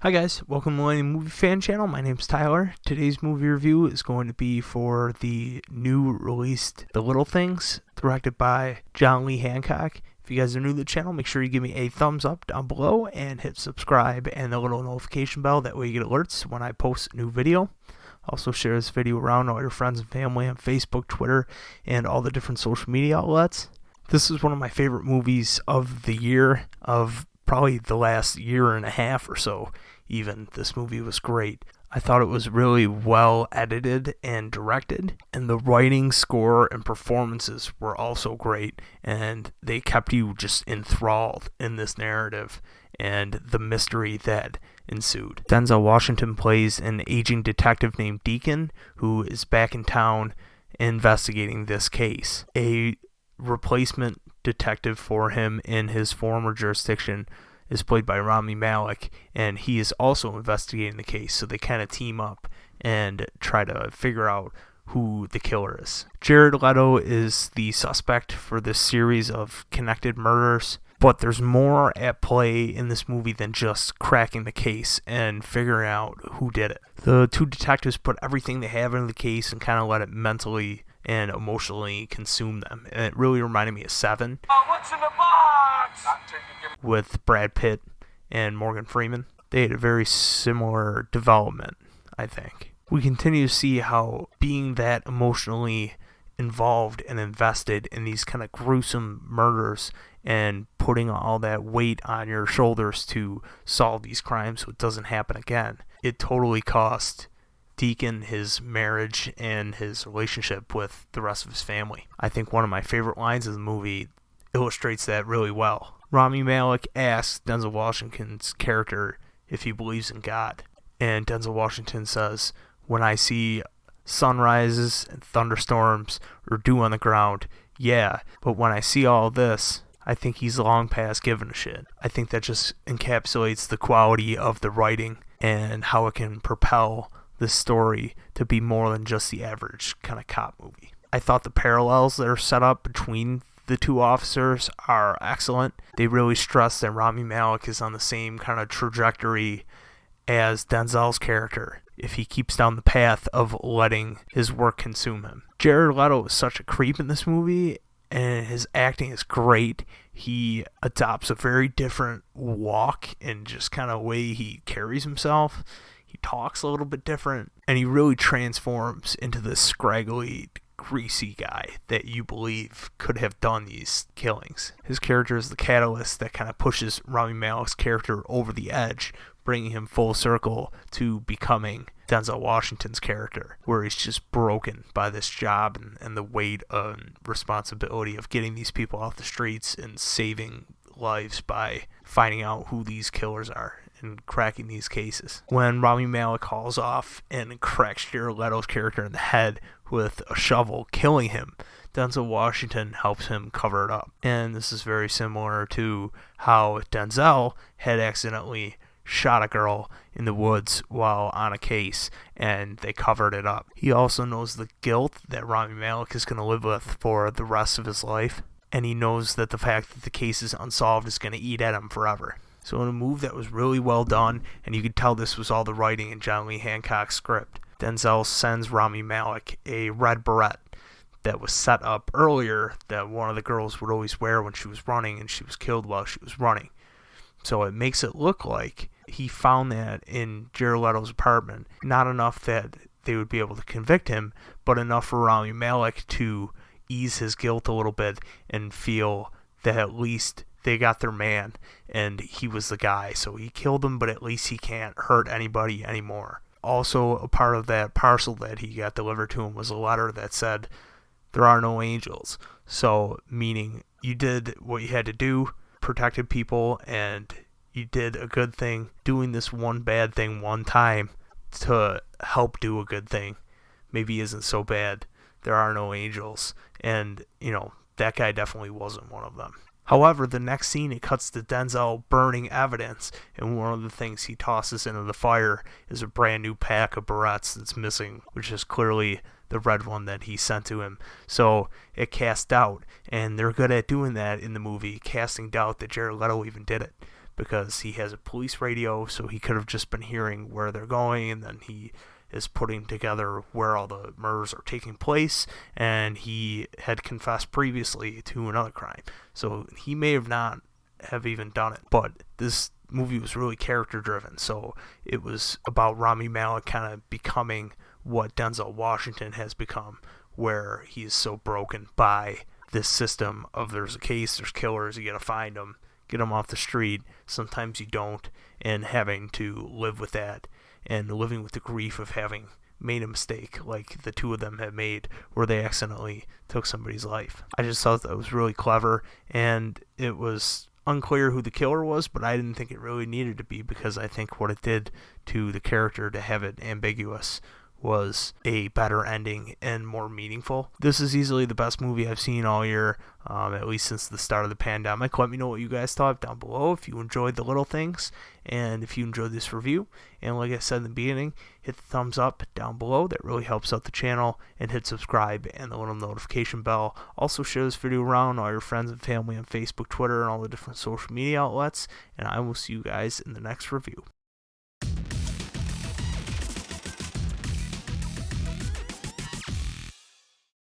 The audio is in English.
Hi guys, welcome to Millennial Movie Fan Channel. My name's Tyler. Today's movie review is going to be for the new released The Little Things, directed by John Lee Hancock. If you guys are new to the channel, make sure you give me a thumbs up down below and hit subscribe and the little notification bell. That way you get alerts when I post a new video. Also share this video around all your friends and family on Facebook, Twitter, and all the different social media outlets. This is one of my favorite movies of the year, of probably the last year and a half or so. Even this movie was great. I thought it was really well edited and directed, and the writing, score, and performances were also great, and they kept you just enthralled in this narrative and the mystery that ensued. Denzel Washington plays an aging detective named Deacon who is back in town investigating this case. A replacement detective for him in his former jurisdiction is played by Rami Malek, and he is also investigating the case, so they kind of team up and try to figure out who the killer is. Jared Leto is the suspect for this series of connected murders, but there's more at play in this movie than just cracking the case and figuring out who did it. The two detectives put everything they have into the case and kind of let it mentally and emotionally consume them. And it really reminded me of Seven. What's in the box? With Brad Pitt and Morgan Freeman. They had a very similar development, I think. We continue to see how being that emotionally involved and invested in these kind of gruesome murders and putting all that weight on your shoulders to solve these crimes so it doesn't happen again, it totally cost Deacon his marriage and his relationship with the rest of his family. I think one of my favorite lines of the movie illustrates that really well. Rami Malek asks Denzel Washington's character if he believes in God, and Denzel Washington says, "When I see sunrises and thunderstorms or dew on the ground, yeah, but when I see all this, I think he's long past giving a shit." I think that just encapsulates the quality of the writing and how it can propel this story to be more than just the average kind of cop movie. I thought the parallels that are set up between the two officers are excellent. They really stress that Rami Malek is on the same kind of trajectory as Denzel's character if he keeps down the path of letting his work consume him. Jared Leto is such a creep in this movie, and his acting is great. He adopts a very different walk and just kind of way he carries himself. He talks a little bit different, and he really transforms into this scraggly, greasy guy that you believe could have done these killings. His character is the catalyst that kind of pushes Rami Malek's character over the edge, bringing him full circle to becoming Denzel Washington's character, where he's just broken by this job and the weight and responsibility of getting these people off the streets and saving lives by finding out who these killers are and cracking these cases. When Rami Malek hauls off and cracks Jared Leto's character in the head with a shovel, killing him, Denzel Washington helps him cover it up. And this is very similar to how Denzel had accidentally shot a girl in the woods while on a case, and they covered it up. He also knows the guilt that Rami Malek is going to live with for the rest of his life, and he knows that the fact that the case is unsolved is going to eat at him forever. So in a move that was really well done, and you could tell this was all the writing in John Lee Hancock's script, Denzel sends Rami Malek a red beret that was set up earlier that one of the girls would always wear when she was running, and she was killed while she was running. So it makes it look like he found that in Jared Leto's apartment. Not enough that they would be able to convict him, but enough for Rami Malek to ease his guilt a little bit and feel that at least they got their man and he was the guy. So he killed him, but at least he can't hurt anybody anymore. Also, a part of that parcel that he got delivered to him was a letter that said, "There are no angels." So, meaning you did what you had to do, protected people, and you did a good thing doing this one bad thing one time to help do a good thing. Maybe isn't so bad. There are no angels. And, that guy definitely wasn't one of them. However, the next scene, it cuts to Denzel burning evidence, and one of the things he tosses into the fire is a brand new pack of barrettes that's missing, which is clearly the red one that he sent to him. So it casts doubt, and they're good at doing that in the movie, casting doubt that Jared Leto even did it. because he has a police radio, so he could have just been hearing where they're going, and then he is putting together where all the murders are taking place, and he had confessed previously to another crime. So he may have not have even done it, but this movie was really character driven, so it was about Rami Malek kind of becoming what Denzel Washington has become, where he's so broken by this system of there's a case, there's killers, you gotta find them, get them off the street, sometimes you don't, and having to live with that, and living with the grief of having made a mistake like the two of them have made where they accidentally took somebody's life. I just thought that was really clever, and it was unclear who the killer was, but I didn't think it really needed to be, because I think what it did to the character to have it ambiguous was a better ending and more meaningful. This is easily the best movie I've seen all year, at least since the start of the pandemic. Let me know what you guys thought down below, if you enjoyed the little things, and if you enjoyed this review. And like I said in the beginning, hit the thumbs up down below. That really helps out the channel. And hit subscribe and the little notification bell. Also share this video around all your friends and family on Facebook, Twitter, and all the different social media outlets. And I will see you guys in the next review.